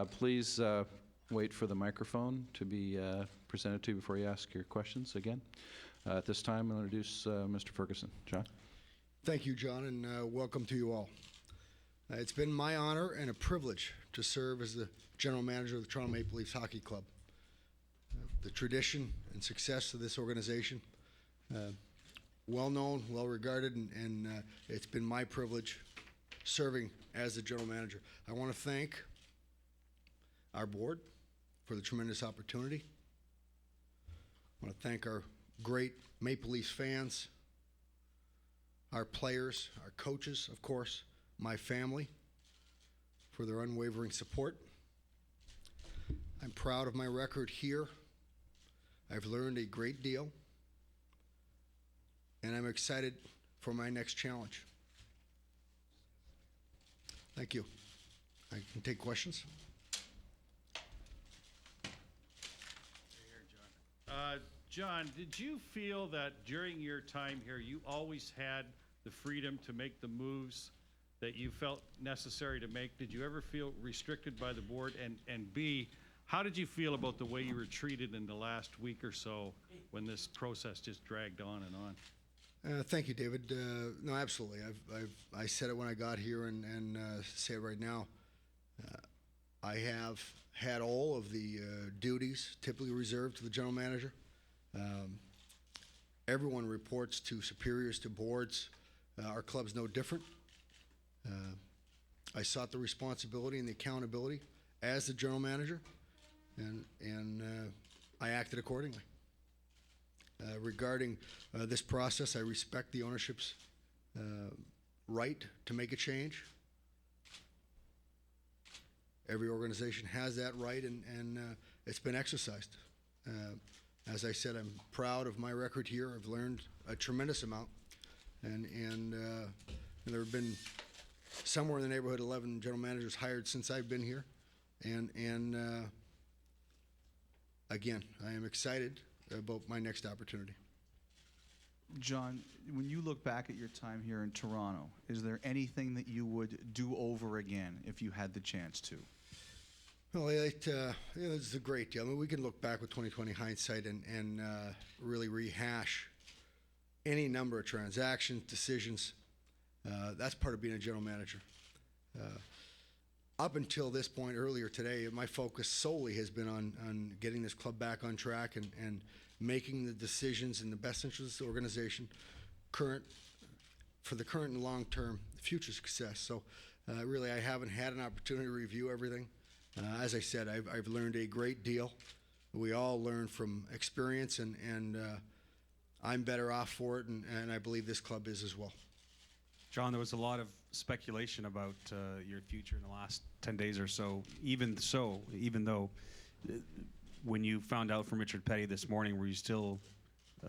Please wait for the microphone to be presented to you before you ask your questions again. At this time, I'll introduce Mr. Ferguson. John? Thank you, John, and welcome to you all. It's been my honor and a privilege to serve as the general manager of the Toronto Maple Leafs Hockey Club. The tradition and success of this organization, well known, well regarded, and it's been my privilege serving as the general manager. I want to thank our board for the tremendous opportunity. I want to thank our great Maple Leafs fans, our players, our coaches, of course, my family, for their unwavering support. I'm proud of my record here. I've learned a great deal, and I'm excited for my next challenge. Thank you. I can take questions. John, did you feel that during your time here, you always had the freedom to make the moves that you felt necessary to make? Did you ever feel restricted by the board? And B, how did you feel about the way you were treated in the last week or so when this process just dragged on and on? Thank you, David. No, absolutely. I said it when I got here and say it right now. I have had all of the duties typically reserved to the general manager. Everyone reports to superiors, to boards. Our club's no different. I sought the responsibility and the accountability as the general manager, and I acted accordingly. Regarding this process, I respect the ownership's right to make a change. Every organization has that right, and it's been exercised. As I said, I'm proud of my record here. I've learned a tremendous amount, and there have been somewhere in the neighborhood 11 general managers hired since I've been here, and again, I am excited about my next opportunity. John, when you look back at your time here in Toronto, is there anything that you would do over again if you had the chance to? Well, it's a great deal. I mean, we can look back with 20/20 hindsight and really rehash any number of transactions, decisions. That's part of being a general manager. Up until this point earlier today, my focus solely has been on getting this club back on track and making the decisions in the best interest of the organization, for the current and long-term future success. So really, I haven't had an opportunity to review everything. As I said, I've learned a great deal. We all learn from experience, and I'm better off for it, and I believe this club is as well. John, there was a lot of speculation about your future in the last 10 days or so. Even though when you found out from Richard Petty this morning, were you still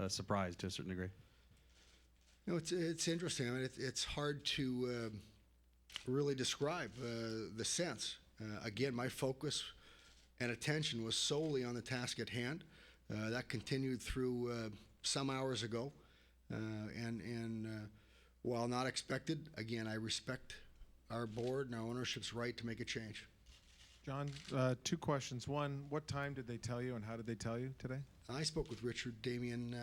surprised to a certain degree? You know, it's interesting. I mean, it's hard to really describe the sense. Again, my focus and attention was solely on the task at hand. That continued through some hours ago, and while not expected, again, I respect our board and our ownership's right to make a change. John, two questions. One, what time did they tell you, and how did they tell you today? I spoke with Richard Damien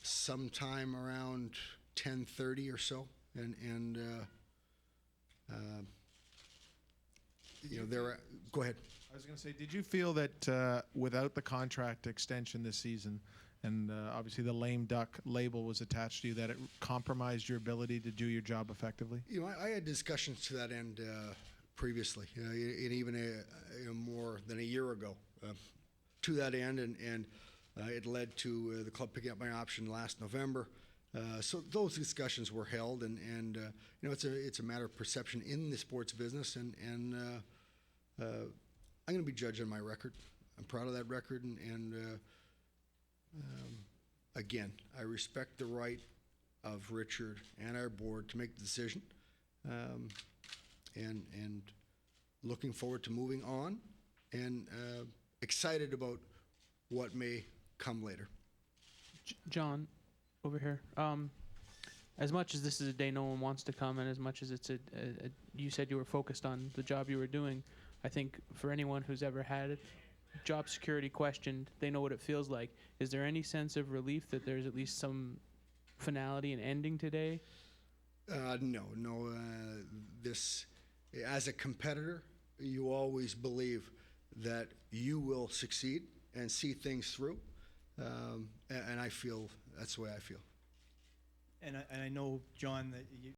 sometime around 10:30 or so, and you know, go ahead. I was going to say, did you feel that without the contract extension this season, and obviously the lame duck label was attached to you, that it compromised your ability to do your job effectively? You know, I had discussions to that end previously, and even more than a year ago, to that end, and it led to the club picking up my option last November. So those discussions were held, and you know, it's a matter of perception in the sports business, and I'm going to be judged on my record. I'm proud of that record, and again, I respect the right of Richard and our board to make the decision, and looking forward to moving on, and excited about what may come later. John, over here. As much as this is a day no one wants to come, and as much as it's you said you were focused on the job you were doing, I think for anyone who's ever had job security questioned, they know what it feels like. Is there any sense of relief that there's at least some finality and ending today? No. This, as a competitor, you always believe that you will succeed and see things through, and I feel that's the way I feel. And I know, John, that